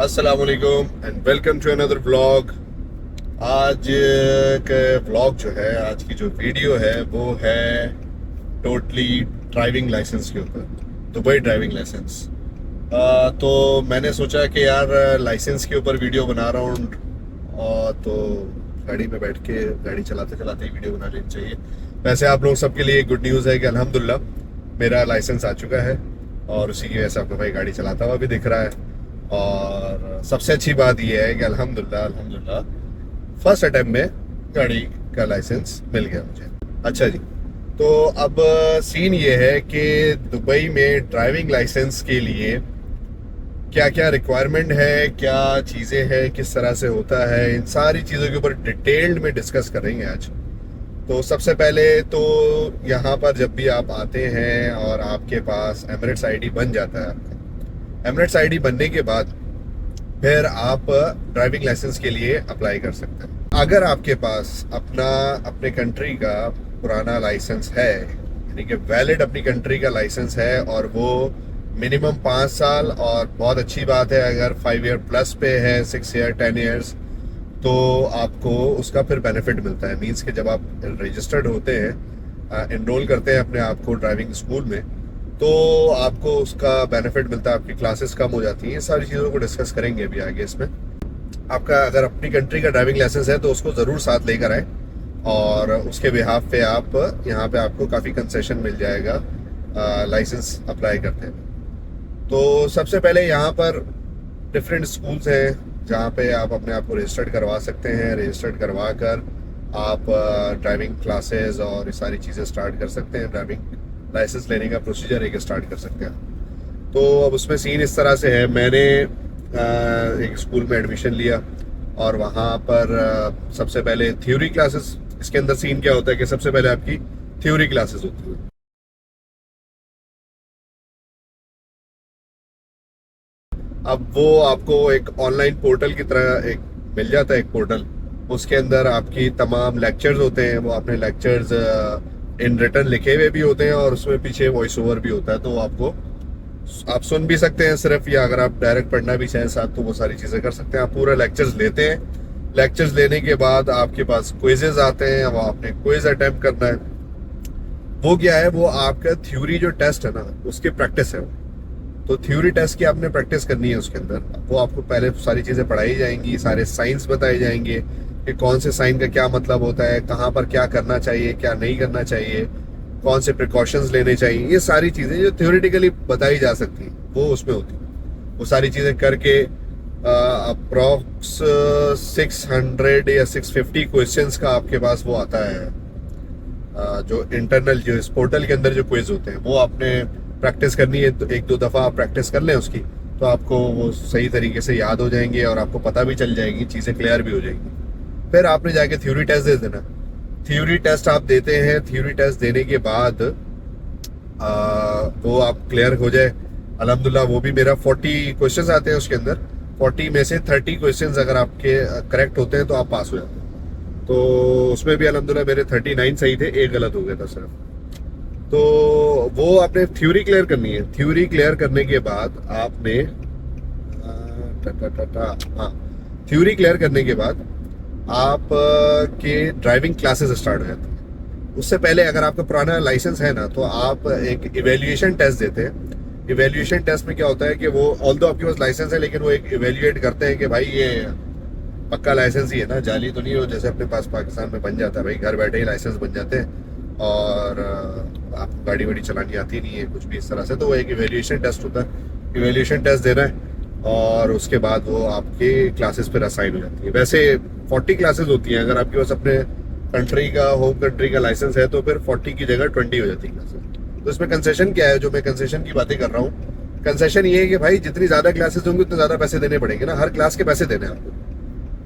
अस्सलाम वालेकुम and welcome to another vlog. आज के व्लॉग जो है, आज की जो वीडियो है वो है टोटली ड्राइविंग लाइसेंस के ऊपर, दुबई ड्राइविंग लाइसेंस। तो मैंने सोचा कि यार लाइसेंस के ऊपर वीडियो बना रहा हूँ, और तो गाड़ी में बैठ के गाड़ी चलाते चलाते ही वीडियो बना लेनी चाहिए। वैसे आप लोग सबके लिए गुड न्यूज़ है कि अल्हम्दुलिल्लाह मेरा लाइसेंस आ चुका है, और उसी की वजह से आपको भाई गाड़ी चलाता हुआ भी दिख रहा है। और सबसे अच्छी बात यह है कि अल्हम्दुलिल्लाह अल्हम्दुलिल्लाह फर्स्ट अटेम्प्ट में गाड़ी का लाइसेंस मिल गया मुझे। अच्छा जी, तो अब सीन ये है कि दुबई में ड्राइविंग लाइसेंस के लिए क्या क्या रिक्वायरमेंट है, क्या चीज़ें हैं, किस तरह से होता है, इन सारी चीज़ों के ऊपर डिटेल्ड में डिस्कस करेंगे आज। तो सबसे पहले तो यहाँ पर जब भी आप आते हैं और आपके पास एमिरेट्स आईडी बन जाता है, आपका एमिरेट्स आईडी बनने के बाद फिर आप ड्राइविंग लाइसेंस के लिए अप्लाई कर सकते हैं। अगर आपके पास अपने कंट्री का पुराना लाइसेंस है, यानी कि वैलिड अपनी कंट्री का लाइसेंस है, और वो मिनिमम 5 साल, और बहुत अच्छी बात है अगर 5 ईयर प्लस पे है, 6 ईयर 10 ईयर्स, तो आपको उसका फिर बेनिफिट मिलता है। मीन्स कि जब आप रजिस्टर्ड होते हैं, इनरोल करते हैं अपने आप को ड्राइविंग स्कूल में, तो आपको उसका बेनिफिट मिलता है, आपकी क्लासेस कम हो जाती हैं। ये सारी चीज़ों को डिस्कस करेंगे अभी आगे इसमें। आपका अगर अपनी कंट्री का ड्राइविंग लाइसेंस है तो उसको ज़रूर साथ लेकर आए, और उसके बिहाफ पे आप यहाँ पे आपको काफ़ी कंसेशन मिल जाएगा लाइसेंस अप्लाई करते हैं। तो सबसे पहले यहाँ पर डिफरेंट स्कूल्स हैं जहाँ पे आप अपने आप को रजिस्टर्ड करवा सकते हैं। रजिस्टर्ड करवा कर आप ड्राइविंग क्लासेस और ये सारी चीज़ें स्टार्ट कर सकते हैं। ड्राइविंग लाइसेंस लेने का प्रोसीजर एक स्टार्ट कर सकते हैं। तो अब उसमें सीन इस तरह से है, मैंने एक स्कूल में एडमिशन लिया, और वहाँ पर सबसे पहले थ्योरी क्लासेस, इसके अंदर सीन क्या होता है कि सबसे पहले आपकी थ्योरी क्लासेस होती है। अब वो आपको एक ऑनलाइन पोर्टल की तरह एक मिल जाता है, एक पोर्टल, उसके अंदर आपकी तमाम लेक्चर्स होते हैं। वो आपने लेक्चर्स इन रिटर्न लिखे हुए भी होते हैं, और उसमें पीछे वॉइस ओवर भी होता है, तो आप सुन भी सकते हैं सिर्फ, या अगर आप डायरेक्ट पढ़ना भी चाहें साथ तो वो सारी चीज़ें कर सकते हैं। आप पूरा लेक्चर्स लेते हैं। लेक्चर्स लेने के बाद आपके पास क्विजेज आते हैं, वो आपने क्विज अटेम्प्ट करना है। वो क्या है, वो आपका थ्योरी जो टेस्ट है ना, उसकी प्रैक्टिस है। तो थ्योरी टेस्ट की आपने प्रैक्टिस करनी है उसके अंदर। वो आपको पहले सारी चीज़ें पढ़ाई जाएंगी, सारे साइंस बताए जाएंगे कि कौन से साइन का क्या मतलब होता है, कहाँ पर क्या करना चाहिए, क्या नहीं करना चाहिए, कौन से प्रिकॉशंस लेने चाहिए। ये सारी चीज़ें जो थ्योरेटिकली बताई जा सकती हैं वो उसमें होती है। वो सारी चीज़ें करके अप्रॉक्स 600 या 650 क्वेश्चंस का आपके पास वो आता है। जो इंटरनल, जो इस पोर्टल के अंदर जो क्विज होते हैं, वो आपने प्रैक्टिस करनी है। तो 1-2 दफ़ा आप प्रैक्टिस कर लें उसकी, तो आपको वो सही तरीके से याद हो जाएंगे, और आपको पता भी चल जाएगी, चीज़ें क्लियर भी हो जाएंगी। फिर आपने जाके थ्योरी टेस्ट दे देना। थ्योरी टेस्ट आप देते हैं। थ्योरी टेस्ट देने के बाद वो आप क्लियर हो जाए, अल्हम्दुलिल्लाह। वो भी मेरा 40 क्वेश्चंस आते हैं उसके अंदर। 40 में से 30 क्वेश्चंस अगर आपके करेक्ट होते हैं तो आप पास हो जाते हैं। तो उसमें भी अल्हम्दुलिल्लाह मेरे 39 सही थे, एक गलत हो गया था सिर्फ। तो वो आपने थ्योरी क्लियर करनी है। थ्योरी क्लियर करने के बाद आपने हाँ, थ्योरी क्लियर करने के बाद आप के ड्राइविंग क्लासेस स्टार्ट हो जाती हैं। उससे पहले अगर आपका पुराना लाइसेंस है ना, तो आप एक इवेल्युएशन टेस्ट देते हैं। इवेल्युएशन टेस्ट में क्या होता है कि वो ऑल्दो आपके पास लाइसेंस है, लेकिन वो एक इवेल्युएट करते हैं कि भाई ये पक्का लाइसेंस ही है ना, जाली तो नहीं हो, जैसे अपने पास पाकिस्तान में बन जाता है भाई, घर बैठे ही लाइसेंस बन जाते हैं, और आपको गाड़ी वाड़ी चलानी आती नहीं है कुछ भी इस तरह से। तो वो एक इवेल्युएशन टेस्ट होता है। इवेल्युएशन टेस्ट देना है, और उसके बाद वो आपकी क्लासेस फिर असाइन हो जाती है। वैसे 40 क्लासेस होती हैं। अगर आपके पास अपने कंट्री का, होम कंट्री का लाइसेंस है, तो फिर 40 की जगह 20 हो जाती है क्लासेस। तो इसमें कंसेशन क्या है, जो मैं कंसेशन की बातें कर रहा हूँ, कंसेशन ये है कि भाई जितनी ज़्यादा क्लासेस होंगी उतने ज़्यादा पैसे देने पड़ेंगे ना, हर क्लास के पैसे देने हैं आपको।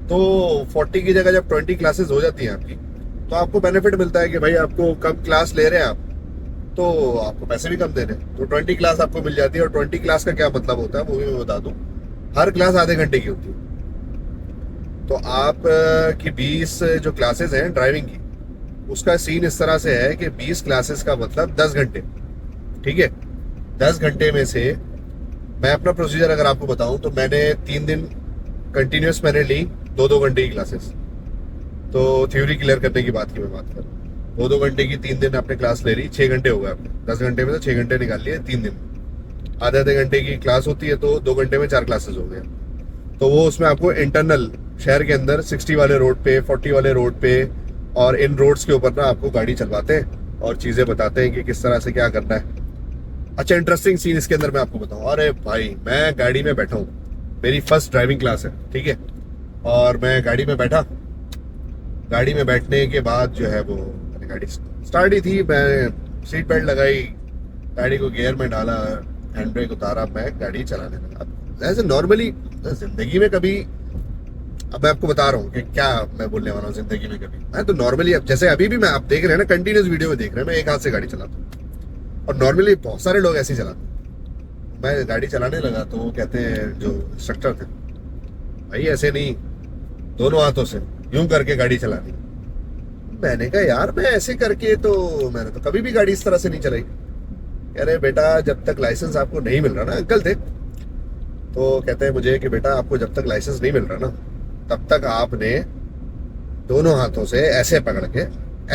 तो 40 की जगह जब 20 क्लासेस हो जाती हैं आपकी, तो आपको बेनिफिट मिलता है कि भाई आपको कम क्लास ले रहे हैं आप, तो आपको पैसे भी कम दे रहे हैं। तो 20 क्लास आपको मिल जाती है। और 20 क्लास का क्या मतलब होता है वो भी मैं बता दूं। हर क्लास आधे घंटे की होती है। तो आप की 20 जो क्लासेस हैं ड्राइविंग की, उसका सीन इस तरह से है कि 20 क्लासेस का मतलब 10 घंटे। ठीक है, 10 घंटे में से मैं अपना प्रोसीजर अगर आपको बताऊं तो मैंने 3 दिन कंटिन्यूस मैंने ली 2-2 घंटे की क्लासेस। तो थ्योरी क्लियर करने की बात की मैं बात करूँ, 2-2 घंटे की 3 दिन आपने क्लास ले ली, 6 घंटे हो गए आपने। 10 घंटे में तो 6 घंटे निकाल लिए 3 दिन। आधे घंटे की क्लास होती है तो 2 घंटे में 4 क्लासेस हो गए। तो वो उसमें आपको इंटरनल शहर के अंदर 60 वाले रोड पे, 40 वाले रोड पे और इन रोड्स के ऊपर ना आपको गाड़ी चलवाते हैं और चीज़ें बताते हैं कि किस तरह से क्या करना है। अच्छा, इंटरेस्टिंग सीन इसके अंदर मैं आपको बताऊं। अरे भाई, मैं गाड़ी में बैठा हूँ, मेरी फर्स्ट ड्राइविंग क्लास है, ठीक है। और मैं गाड़ी में बैठा, गाड़ी में बैठने के बाद जो है वो मैंने गाड़ी स्टार्ट ही थी, मैं सीट बेल्ट लगाई, गाड़ी को गियर में डाला, हैंड ब्रेक उतारा, मैं गाड़ी चलाने लगा। ऐसे नॉर्मली जिंदगी में कभी, अब मैं आपको बता रहा हूँ कि क्या मैं बोलने वाला हूँ, जिंदगी में कभी मैं तो नॉर्मली, अब जैसे अभी भी मैं, आप देख रहे हैं ना, कंटिन्यूस वीडियो में देख रहे हैं, मैं एक हाथ से गाड़ी चलाता हूँ और नॉर्मली बहुत सारे लोग ऐसे ही चलाते हैं। मैं गाड़ी चलाने लगा तो वो कहते हैं, जो इंस्ट्रक्टर थे, भाई ऐसे नहीं, दोनों हाथों से यूं करके गाड़ी चलानी। मैंने कहा यार, मैं ऐसे करके तो मैंने तो कभी भी गाड़ी इस तरह से नहीं चलाई। कह रहे बेटा, जब तक लाइसेंस आपको नहीं मिल रहा ना, अंकल थे, तो कहते हैं मुझे कि बेटा आपको जब तक लाइसेंस नहीं मिल रहा ना, तब तक आपने दोनों हाथों से ऐसे पकड़ के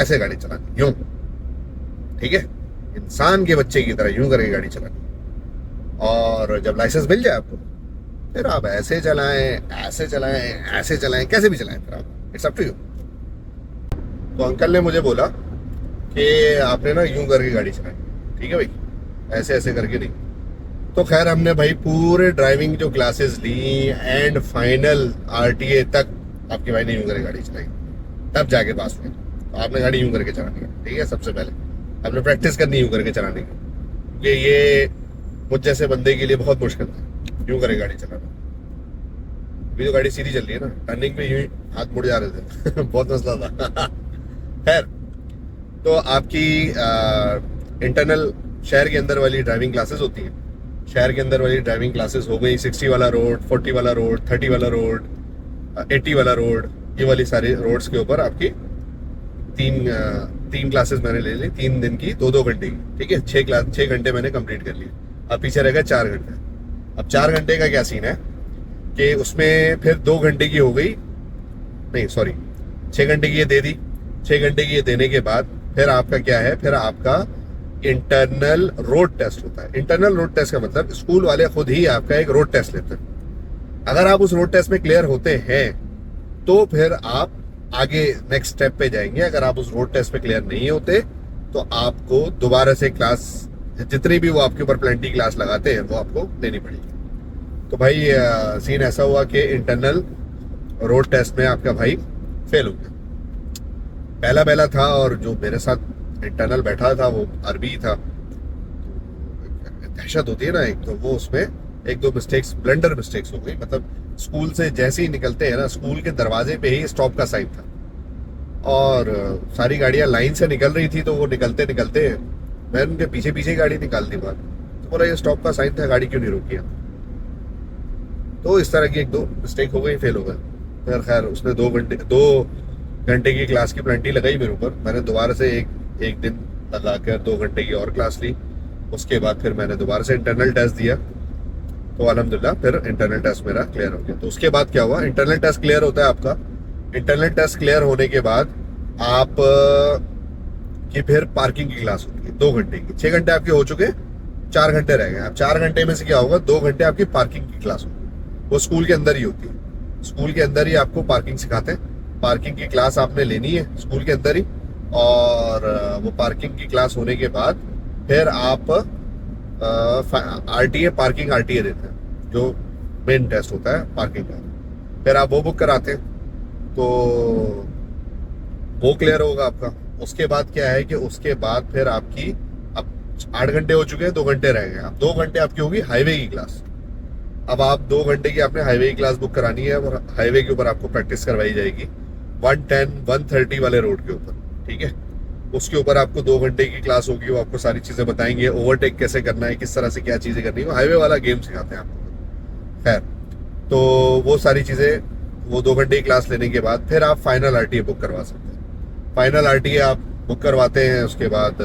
ऐसे गाड़ी चलानी, यूं, ठीक है, इंसान के बच्चे की तरह यूं करके गाड़ी चलानी। और जब लाइसेंस मिल जाए आपको, फिर आप ऐसे चलाएं, ऐसे चलाएं, ऐसे चलाएं, कैसे भी चलाएं, फिर आप, इट्स अप टू यू। तो अंकल ने मुझे बोला कि आपने ना यूं करके गाड़ी चलानी, ठीक है भाई, ऐसे ऐसे करके नहीं। तो खैर हमने भाई पूरे ड्राइविंग जो क्लासेस ली एंड फाइनल आरटीए तक आपके भाई ने यूं करके गाड़ी चलाई, तब जाके पास हुए। तो आपने गाड़ी यूं करके चलानी है, ठीक है, सबसे पहले आपने प्रैक्टिस करनी यूं करके चलाने की, क्योंकि ये मुझ जैसे बंदे के लिए बहुत मुश्किल था यूं करके गाड़ी चलाना। अभी तो गाड़ी सीधी चल रही है ना, टर्निंग पे यूं ही हाथ मुड़ जा रहे थे बहुत मसला था खैर, तो आपकी इंटरनल शहर के अंदर वाली ड्राइविंग क्लासेस होती हैं। शहर के अंदर वाली ड्राइविंग क्लासेस हो गई 60 वाला रोड, 40 वाला रोड, 30 वाला रोड, 80 वाला रोड, ये वाली सारी रोड्स के ऊपर आपकी तीन क्लासेस मैंने ले ली, 3 दिन की, 2-2 घंटे की, ठीक है। 6 घंटे मैंने कंप्लीट कर लिए। अब पीछे रह गए 4 घंटे। अब 4 घंटे का क्या सीन है कि उसमें फिर 2 घंटे की हो गई, नहीं सॉरी, 6 घंटे की ये दे दी। 6 घंटे की ये देने के बाद फिर आपका क्या है, फिर आपका इंटरनल रोड टेस्ट होता है। इंटरनल रोड टेस्ट का मतलब स्कूल वाले खुद ही आपका एक रोड टेस्ट लेते हैं। अगर आप उस रोड टेस्ट में क्लियर होते हैं तो फिर आप आगे नेक्स्ट स्टेप पे जाएंगे। अगर आप उस रोड टेस्ट पे क्लियर नहीं होते तो आपको दोबारा से क्लास, जितनी भी वो आपके ऊपर प्लेंटी क्लास लगाते हैं, वो आपको लेनी पड़ेगी। तो भाई सीन ऐसा हुआ कि इंटरनल रोड टेस्ट में आपका भाई फेल हो गया। पहला पहला था और जो मेरे साथ इंटरनल बैठा था वो अरबी था। दहशत होती है ना एक, तो वो उसमें 1-2 मिस्टेक्स, ब्लंडर मिस्टेक्स हो गई। मतलब स्कूल से जैसे ही निकलते हैं ना, स्कूल के दरवाजे पे ही स्टॉप का साइन था और सारी गाड़ियां लाइन से निकल रही थी। तो वो निकलते निकलते मैं उनके पीछे पीछे गाड़ी निकाल दी बाहर, तो बोला ये स्टॉप का साइन था, गाड़ी क्यों नहीं रोकी। तो इस तरह की 1-2 मिस्टेक हो गई, फेल हो गए। फिर खैर उसने 2 घंटे की क्लास की प्लेंटी लगाई मेरे ऊपर। मैंने दोबारा से एक दिन लगाकर 2 घंटे की और क्लास ली। उसके बाद फिर मैंने दोबारा से इंटरनल टेस्ट दिया, तो अल्हम्दुलिल्लाह फिर इंटरनल टेस्ट मेरा क्लियर हो गया। तो उसके बाद क्या हुआ, इंटरनल टेस्ट क्लियर होता है आपका। इंटरनल टेस्ट क्लियर होने के बाद आप की फिर पार्किंग की क्लास होती है 2 घंटे की। 6 घंटे आपके हो चुके, 4 घंटे रह गए। अब 4 घंटे में से क्या होगा, 2 घंटे आपकी पार्किंग की क्लास होगी। वो स्कूल के अंदर ही होती है, स्कूल के अंदर ही आपको पार्किंग सिखाते हैं। पार्किंग की क्लास आपने लेनी है स्कूल के अंदर ही, और वो पार्किंग की क्लास होने के बाद फिर आप आरटीए, पार्किंग आरटीए देते हैं, जो मेन टेस्ट होता है पार्किंग का। फिर आप वो बुक कराते हैं, तो वो क्लियर होगा आपका। उसके बाद क्या है कि उसके बाद फिर आपकी, अब 8 घंटे हो चुके हैं, 2 घंटे रह गए। अब 2 घंटे आपकी होगी हाईवे की क्लास। अब आप 2 घंटे की आपने हाईवे की क्लास बुक करानी है और हाईवे के ऊपर आपको प्रैक्टिस करवाई जाएगी 110, 130 वाले रोड के ऊपर, ठीक है। उसके ऊपर आपको 2 घंटे की क्लास होगी, वो आपको सारी चीजें बताएंगे, ओवरटेक कैसे करना है, किस तरह से क्या चीजें करनी है, वो हाईवे वाला गेम सिखाते हैं आपको। खैर, तो वो सारी चीजें, वो 2 घंटे की क्लास लेने के बाद फिर आप फाइनल आरटीए बुक करवा सकते हैं। फाइनल आरटीए आप बुक करवाते हैं, उसके बाद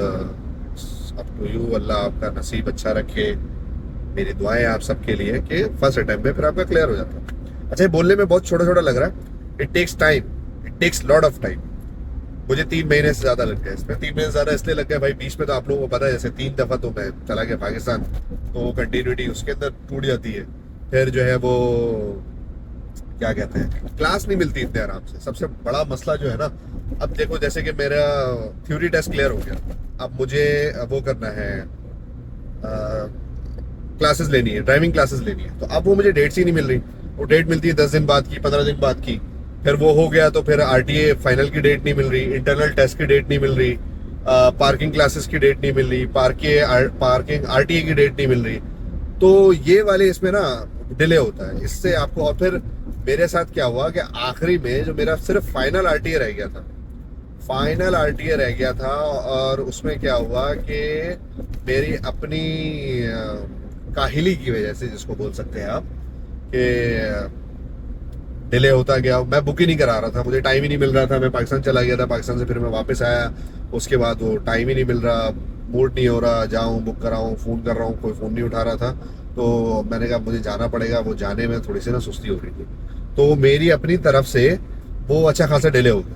अप टू यू, अल्लाह आपका नसीब अच्छा रखे, मेरी दुआएं आप सबके लिए कि फर्स्ट अटेम्प्ट में फिर आपका क्लियर हो जाता है। अच्छा, ये बोलने में बहुत छोटा छोटा लग रहा है, it takes time, it takes lot of time. मुझे 3 महीने से ज्यादा लग गए इसमें। 3 महीने से ज्यादा इसलिए लग गया भाई, बीच में तो आप लोगों को पता है जैसे 3 दफा तो मैं चला गया पाकिस्तान, तो वो कंटिन्यूटी उसके अंदर टूट जाती है। फिर जो है वो क्या कहते हैं, क्लास नहीं मिलती इतने आराम से। सबसे बड़ा मसला जो है ना, अब देखो जैसे कि मेरा थ्योरी टेस्ट क्लियर हो गया, अब मुझे वो करना है, क्लासेस लेनी है, ड्राइविंग क्लासेस लेनी है। तो अब वो मुझे डेट्स ही नहीं मिल रही। वो डेट मिलती है 10 दिन बाद की, 15 दिन बाद की। फिर वो हो गया तो फिर आरटीए फाइनल की डेट नहीं मिल रही, इंटरनल टेस्ट की डेट नहीं मिल रही, पार्किंग क्लासेस की डेट नहीं मिल रही, पार्किंग आरटीए की डेट नहीं मिल रही। तो ये वाले इसमें ना डिले होता है इससे आपको। और फिर मेरे साथ क्या हुआ कि आखिरी में जो मेरा सिर्फ फाइनल आरटीए रह गया था, फाइनल आरटीए रह गया था, और उसमें क्या हुआ कि मेरी अपनी काहिली की वजह से, जिसको बोल सकते हैं आप, कि डिले होता गया। मैं बुक ही नहीं करा रहा था, मुझे टाइम ही नहीं मिल रहा था। मैं पाकिस्तान चला गया था, पाकिस्तान से फिर मैं वापस आया, उसके बाद वो टाइम ही नहीं मिल रहा, मूड नहीं हो रहा, जाऊँ बुक कराऊँ, फ़ोन कर रहा हूँ, कोई फ़ोन नहीं उठा रहा था। तो मैंने कहा मुझे जाना पड़ेगा। वो जाने में थोड़ी सी ना सुस्ती हो रही थी, तो मेरी अपनी तरफ से वो अच्छा खासा डिले हो गया।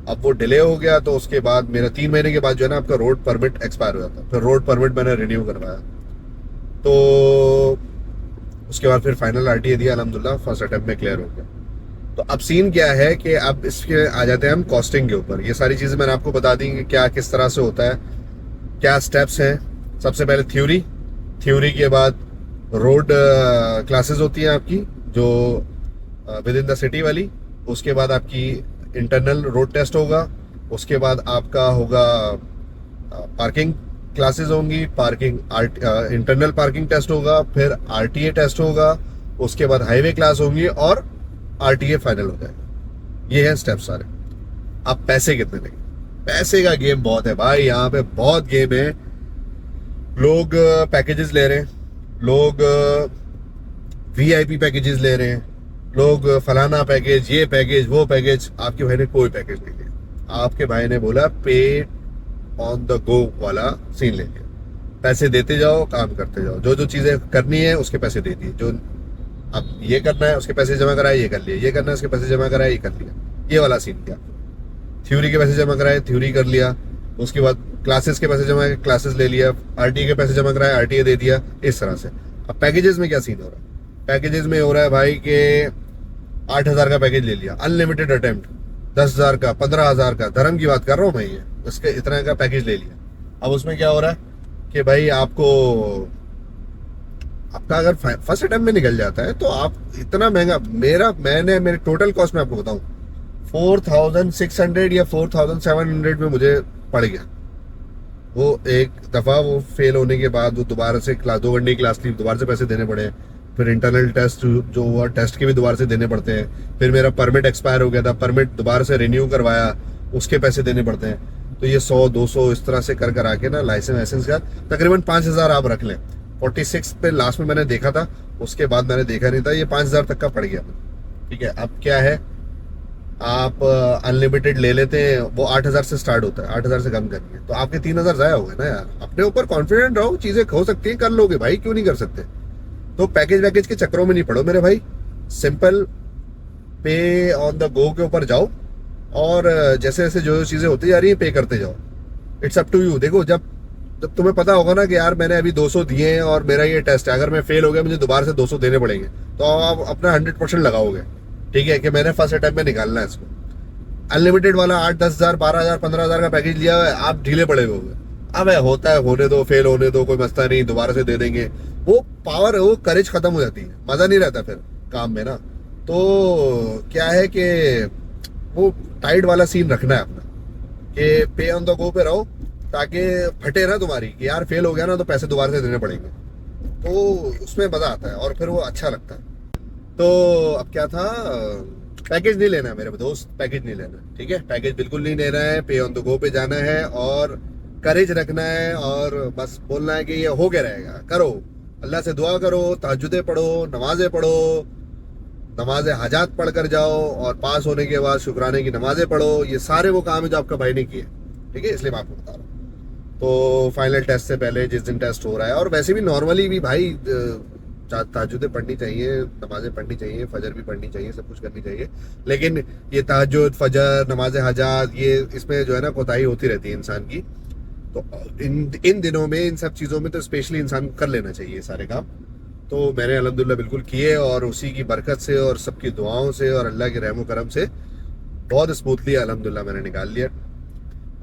अब वो डिले हो गया तो उसके बाद मेरा 3 महीने के बाद जो है ना आपका रोड परमिट एक्सपायर हो जाता। फिर रोड परमिट मैंने रिन्यू करवाया, तो उसके बाद फिर फाइनल आरटीए दिया, अल्हम्दुलिल्लाह फर्स्ट अटेम्प्ट में क्लियर हो गया। तो अब सीन क्या है कि अब इसके आ जाते हैं हम कॉस्टिंग के ऊपर। ये सारी चीज़ें मैंने आपको बता दी कि क्या किस तरह से होता है, क्या स्टेप्स हैं। सबसे पहले थ्योरी के बाद रोड क्लासेस होती हैं आपकी, जो विद इन द सिटी वाली। उसके बाद आपकी इंटरनल रोड टेस्ट होगा। उसके बाद आपका होगा पार्किंग क्लासेस होंगी, इंटरनल पार्किंग टेस्ट होगा, फिर आरटीए टेस्ट होगा, उसके बाद हाईवे क्लास होंगी और आरटीए फाइनल हो जाएगा। ये है स्टेप सारे। अब पैसे कितने देंगे? पैसे का गेम बहुत है भाई, यहाँ पे बहुत गेम है। लोग पैकेजेस ले रहे हैं, लोग वीआईपी पैकेजेस ले रहे हैं, लोग फलाना पैकेज, ये पैकेज, वो पैकेज। आपके भाई ने कोई पैकेज नहीं लिया। आपके भाई ने बोला पे ऑन द गो वाला सीन ले लिया। पैसे देते जाओ, काम करते जाओ, जो जो चीजें करनी है उसके पैसे दे दिए। जो अब ये करना है उसके पैसे जमा कराए, ये कर लिए, ये करना है उसके पैसे जमा कराए, ये कर लिया। ये वाला सीन किया। थ्योरी के पैसे जमा कराए, थ्योरी कर लिया। उसके बाद क्लासेस के पैसे जमा, क्लासेस ले लिया। आरटीए के पैसे जमा कराए, आरटीए दे दिया। इस तरह से। अब पैकेजेस में क्या सीन हो रहा है? पैकेजेस में हो रहा है भाई के 8,000 का पैकेज ले लिया, अनलिमिटेड अटेम्प्ट, 10,000 का, 15,000 का, धर्म की बात कर रहा हूँ मैं, ये इसके इतना का पैकेज ले लिया। अब उसमें क्या हो रहा है कि भाई आपका अगर फर्स्ट अटेम्प्ट में निकल जाता है तो आप इतना महंगा, मेरे टोटल कॉस्ट में आपको बताऊं 4,600 या 4,700 में मुझे पड़ गया। वो एक दफा वो फेल होने के बाद वो दोबारा से क्लास, 2 घंटे की क्लास थी, दोबारा से पैसे देने पड़े। फिर इंटरनल टेस्ट जो हुआ, टेस्ट के भी दोबारा से देने पड़ते हैं। फिर मेरा परमिट एक्सपायर हो गया था, परमिट दोबारा से रिन्यू करवाया, उसके पैसे देने पड़ते हैं। तो ये 100-200 इस तरह से कर आके ना लाइसेंस का तकरीबन 5,000 आप रख लें। 46 पे लास्ट में मैंने देखा था, उसके बाद मैंने देखा नहीं था। ये 5,000 तक का पड़ गया। ठीक है, अब क्या है, आप अनलिमिटेड ले लेते हैं, वो 8,000 से स्टार्ट होता है, 8,000 से कम करिए तो आपके 3,000 ज़ाया हो गए ना यार। अपने ऊपर कॉन्फिडेंट रहो, चीज़ें हो सकती हैं, कर लोगे भाई, क्यों नहीं कर सकते। तो पैकेज के चक्करों में नहीं पड़ो मेरे भाई। सिंपल पे ऑन द गो के ऊपर जाओ, और जैसे जैसे जो चीज़ें होती जा रही है पे करते जाओ। It's up to you. देखो, जब तुम्हें पता होगा ना कि यार मैंने अभी 200 दिए हैं और मेरा ये टेस्ट है, अगर मैं फेल हो गया मुझे दोबारा से 200 देने पड़ेंगे, तो आप अपना 100% लगाओगे। ठीक है, कि मैंने फर्स्ट अटेम्प्ट में निकालना है इसको। अनलिमिटेड वाला 8-10,000, 12,000, 15,000 का पैकेज लिया हुआ है, आप ढीले पड़े हुए होंगे। अब होता है, होने दो, फेल होने दो, कोई मसला नहीं, दोबारा से दे देंगे। वो पावर, वो करेज खत्म हो जाती है, मजा नहीं रहता फिर काम में ना। तो क्या है कि वो टाइट वाला सीन रखना है अपना, कि पे ऑन द गो पे रहो, ताकि फटे ना तुम्हारी कि यार फेल हो गया ना तो पैसे दोबारा से देने पड़ेंगे। तो उसमें मजा आता है और फिर वो अच्छा लगता है। तो अब क्या था, पैकेज नहीं लेना है मेरे दोस्त, पैकेज नहीं लेना। ठीक है, पैकेज बिल्कुल नहीं लेना है, पे ऑन द गो पे जाना है और करेज रखना है, और बस बोलना है कि ये हो गया रहेगा। करो, अल्लाह से दुआ करो, तहज्जुदें पढ़ो, नमाजें पढ़ो, नमाजें हाजात पढ़ कर जाओ, और पास होने के बाद शुक्राने की नमाजें पढ़ो। ये सारे वो काम है जो आपका भाई ने किए। ठीक है, इसलिए मैं आपको बता रहा हूँ। तो फाइनल टेस्ट से पहले जिस दिन टेस्ट हो रहा है, और वैसे भी नॉर्मली भी भाई तहज्जुदें पढ़नी चाहिए, नमाजें पढ़नी चाहिए, फजर भी पढ़नी चाहिए, सब कुछ करनी चाहिए। लेकिन ये तहज्जुद, फजर, नमाज हजात, ये इसमें जो है ना कोताही होती रहती है इंसान की। तो इन दिनों में इन सब चीज़ों में तो स्पेशली इंसान को कर लेना चाहिए सारे काम। तो मैंने अल्हम्दुलिल्लाह बिल्कुल किए, और उसी की बरकत से और सबकी दुआओं से और अल्लाह के रहम करम से बहुत स्मूथली अल्हम्दुलिल्लाह मैंने निकाल लिया।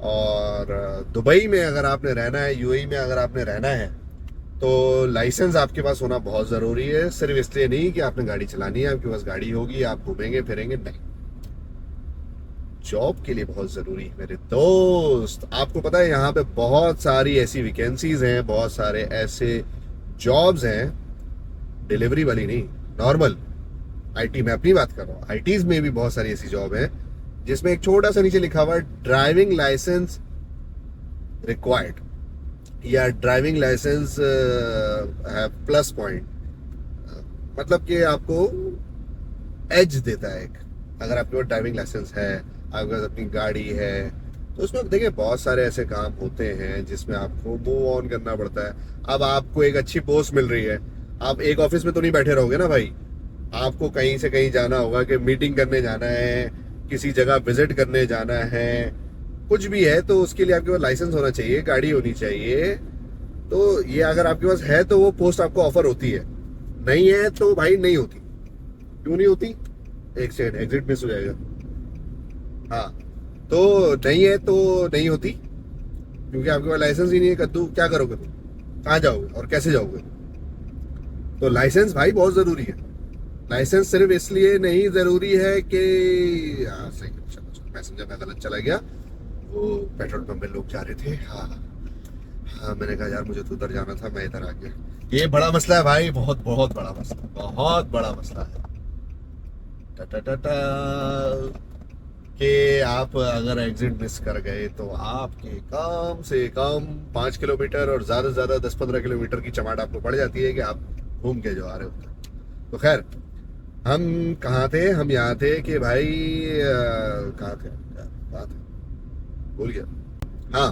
और दुबई में अगर आपने रहना है, यूएई में अगर आपने रहना है, तो लाइसेंस आपके पास होना बहुत ज़रूरी है। सिर्फ इसलिए नहीं कि आपने गाड़ी चलानी है, आपके पास गाड़ी होगी आप घूमेंगे फिरेंगे, नहीं, जॉब के लिए बहुत ज़रूरी है मेरे दोस्त। आपको पता है यहाँ पे बहुत सारी ऐसी वैकेंसीज हैं, बहुत सारे ऐसे जॉब्स हैं, डिलीवरी वाली नहीं, नॉर्मल आईटी में अपनी बात कर रहा हूँ, आईटीज में भी बहुत सारी ऐसी जॉब है जिसमें एक छोटा सा नीचे लिखा हुआ है ड्राइविंग लाइसेंस रिक्वायर्ड, या ड्राइविंग लाइसेंस है प्लस पॉइंट, मतलब कि आपको एज देता है एक, अगर आपके पास ड्राइविंग लाइसेंस है, आपके पास अपनी गाड़ी है। तो उसमें देखिए बहुत सारे ऐसे काम होते हैं जिसमें आपको मूव ऑन करना पड़ता है। अब आपको एक अच्छी पोस्ट मिल रही है, आप एक ऑफिस में तो नहीं बैठे रहोगे ना भाई, आपको कहीं से कहीं जाना होगा, कि मीटिंग करने जाना है, किसी जगह विजिट करने जाना है, कुछ भी है, तो उसके लिए आपके पास लाइसेंस होना चाहिए, गाड़ी होनी चाहिए। तो ये अगर आपके पास है तो वो पोस्ट आपको ऑफर होती है, नहीं है तो भाई नहीं होती। क्यों नहीं होती? एक सेकंड, एग्जिट मिस हो जाएगा। हाँ, तो नहीं है तो नहीं होती, क्योंकि आपके पास लाइसेंस ही नहीं है। कद्दू क्या करोगे तुम, कहाँ जाओगे और कैसे जाओगे? तो लाइसेंस भाई बहुत जरूरी है। लाइसेंस सिर्फ इसलिए नहीं जरूरी है कि सही, मैसेंजर में गलत चला गया, वो पेट्रोल पंप में लोग जा रहे थे। हाँ हाँ, मैंने कहा यार मुझे तो उधर जाना था, मैं इधर आ गया। ये बड़ा मसला है भाई, बहुत बहुत बड़ा मसला, बहुत बड़ा मसला है। कि आप अगर एग्जिट मिस कर गए तो आपके कम से कम 5 किलोमीटर और ज्यादा से ज्यादा 10-15 किलोमीटर की चमाट आपको पड़ जाती है कि आप घूम के जो आ रहे होते। तो खैर, हम कहाँ थे? हम यहाँ थे कि भाई कहाँ थे, बात भूल गया। हाँ,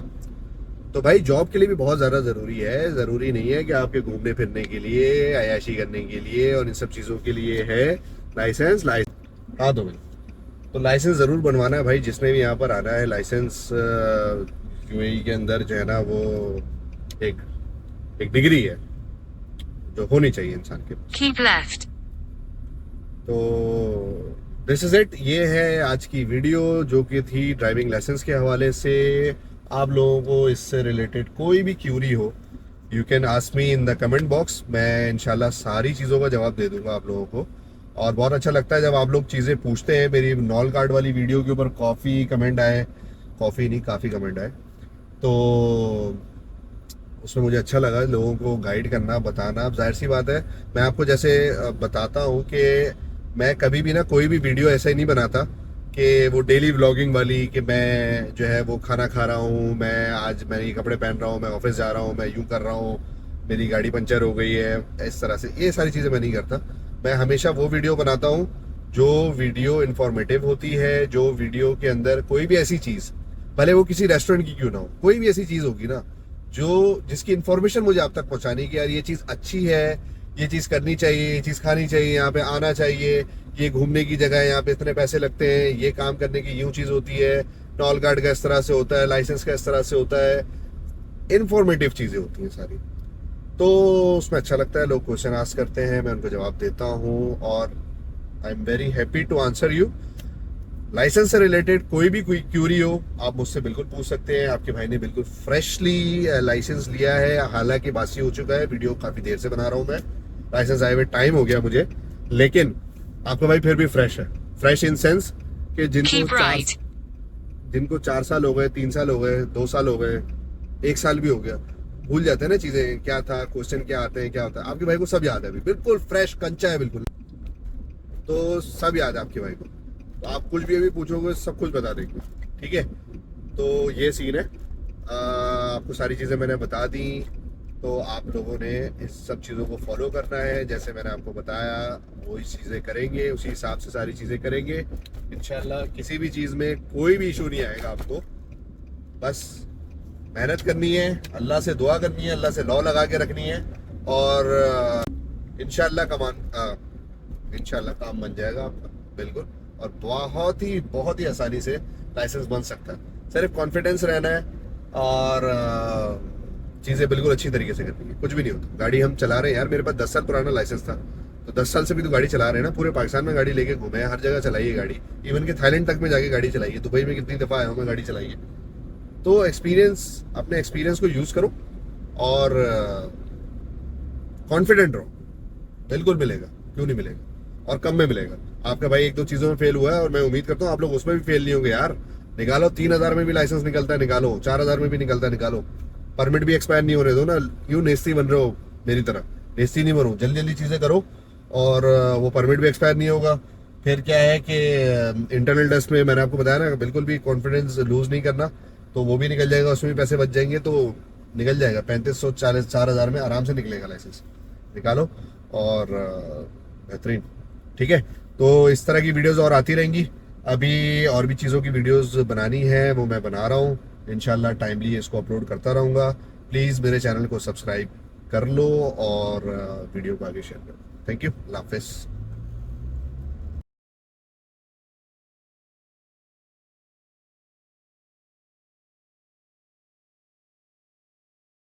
तो भाई जॉब के लिए भी बहुत ज़्यादा ज़रूरी है। ज़रूरी नहीं है कि आपके घूमने फिरने के लिए, अयाशी करने के लिए और इन सब चीज़ों के लिए है लाइसेंस। हाँ, तो लाइसेंस ज़रूर बनवाना है भाई, जिसने भी यहाँ पर आना है। लाइसेंस यूएई के अंदर जो है ना, वो एक डिग्री है जो होनी चाहिए इंसान के पास। Keep left. तो दिस इज इट, ये है आज की वीडियो जो कि थी ड्राइविंग लाइसेंस के हवाले से। आप लोगों को इससे रिलेटेड कोई भी क्यूरी हो, you can ask me in the comment box. मैं इंशाल्लाह सारी चीज़ों का जवाब दे दूंगा आप लोगों को। और बहुत अच्छा लगता है जब आप लोग चीज़ें पूछते हैं। मेरी नॉल कार्ड वाली वीडियो के ऊपर काफ़ी कमेंट आए, काफ़ी नहीं काफ़ी कमेंट आए, तो उसमें मुझे अच्छा लगा लोगों को गाइड करना, बताना। अब जाहिर सी बात है, मैं आपको जैसे बताता हूँ कि मैं कभी भी ना कोई भी वीडियो ऐसा ही नहीं बनाता कि वो डेली व्लॉगिंग वाली, कि मैं जो है वो खाना खा रहा हूँ, मैं आज मैं ये कपड़े पहन रहा हूँ, मैं ऑफिस जा रहा हूँ, मैं यूँ कर रहा हूँ, मेरी गाड़ी पंचर हो गई है, इस तरह से। ये सारी चीज़ें मैं नहीं करता। मैं हमेशा वो वीडियो बनाता हूँ जो वीडियो इंफॉर्मेटिव होती है, जो वीडियो के अंदर कोई भी ऐसी चीज़, भले वो किसी रेस्टोरेंट की क्यों ना हो, कोई भी ऐसी चीज़ होगी ना जो जिसकी इन्फॉर्मेशन मुझे आप तक पहुँचानी कि यार ये चीज़ अच्छी है, ये चीज़ करनी चाहिए, ये चीज़ खानी चाहिए, यहाँ पे आना चाहिए, ये घूमने की जगह है, यहाँ पे इतने पैसे लगते हैं, ये काम करने की यूँ चीज़ होती है, टोल कार्ड का इस तरह से होता है, लाइसेंस का इस तरह से होता है, इन्फॉर्मेटिव चीज़ें होती हैं सारी। तो उसमें अच्छा लगता है, लोग क्वेश्चन आस्क करते हैं, मैं उनको जवाब देता हूँ, और I am very happy to answer you. Licence से रिलेटेड कोई भी कोई क्यूरी हो, आप मुझसे बिल्कुल पूछ सकते हैं। आपके भाई ने बिल्कुल फ्रेशली लाइसेंस लिया है, हालांकि बासी हो चुका है, वीडियो काफ़ी देर से बना रहा हूँ मैं, लाइसेंस आए हुए टाइम हो गया मुझे, लेकिन आपका भाई फिर भी फ्रेश है। फ्रेश इन सेंस कि जिनको 4 साल हो गए, 3 साल हो गए, 2 साल हो गए, 1 साल भी हो गया, भूल जाते हैं ना चीज़ें, क्या था, क्वेश्चन क्या आते हैं, क्या होता है। आपके भाई को सब याद है, अभी बिल्कुल फ्रेश कंचा है बिल्कुल, तो सब याद है आपके भाई को। तो आप कुछ भी अभी पूछोगे सब कुछ बता देंगे, ठीक है। तो ये सीन है, आपको सारी चीज़ें मैंने बता दी, तो आप लोगों ने इस सब चीज़ों को फॉलो करना है, जैसे मैंने आपको बताया वही चीज़ें करेंगे, उसी हिसाब से सारी चीज़ें करेंगे इंशाल्लाह। किसी भी चीज़ में कोई भी इशू नहीं आएगा आपको, बस मेहनत करनी है, अल्लाह से दुआ करनी है, अल्लाह से लौ लगा के रखनी है और इंशाल्लाह काम बन जाएगा आपका बिल्कुल। और बहुत ही आसानी से लाइसेंस बन सकता है। सिर्फ कॉन्फिडेंस रहना है और चीज़ें बिल्कुल अच्छी तरीके से करनी है। कुछ भी नहीं होता। गाड़ी हम चला रहे हैं यार, मेरे पास 10 साल पुराना लाइसेंस था, तो 10 साल से भी तो गाड़ी चला रहे हैं ना। पूरे पाकिस्तान में गाड़ी लेके घूमे हैं, हर जगह चलाई है गाड़ी, इवन के थाईलैंड तक में जाके गाड़ी चलाई है, दुबई में कितनी दफ़ा आया हूँ मैं, गाड़ी चलाई है। तो अपने एक्सपीरियंस को यूज़ करो और कॉन्फिडेंट रहो, बिल्कुल मिलेगा, क्यों नहीं मिलेगा, और कम में मिलेगा। आपका भाई 1-2 चीज़ों में फेल हुआ है और मैं उम्मीद करता हूँ आप लोग उसमें भी फेल नहीं होंगे यार। निकालो, 3000 में भी लाइसेंस निकलता है, निकालो, 4000 में भी निकलता है, निकालो। परमिट भी एक्सपायर नहीं होने दो ना। क्यों नेस्ती बन रहे हो मेरी तरह? नेस्ती नहीं बनो, जल्दी जल्दी चीज़ें करो और वो परमिट भी एक्सपायर नहीं होगा। फिर क्या है कि इंटरनल टेस्ट में मैंने आपको बताया ना, बिल्कुल भी कॉन्फिडेंस लूज नहीं करना, तो वो भी निकल जाएगा, उसमें भी पैसे बच जाएंगे, तो निकल जाएगा 3540 में आराम से निकलेगा लाइसेंस। निकालो और बेहतरीन, ठीक है। तो इस तरह की वीडियोस और आती रहेंगी। अभी और भी चीज़ों की वीडियोस बनानी है, वो मैं बना रहा हूँ इंशाल्लाह, टाइमली इसको अपलोड करता रहूँगा। प्लीज़ मेरे चैनल को सब्सक्राइब कर लो और वीडियो को आगे शेयर करो। थैंक यू, अल्लाह हाफिज़।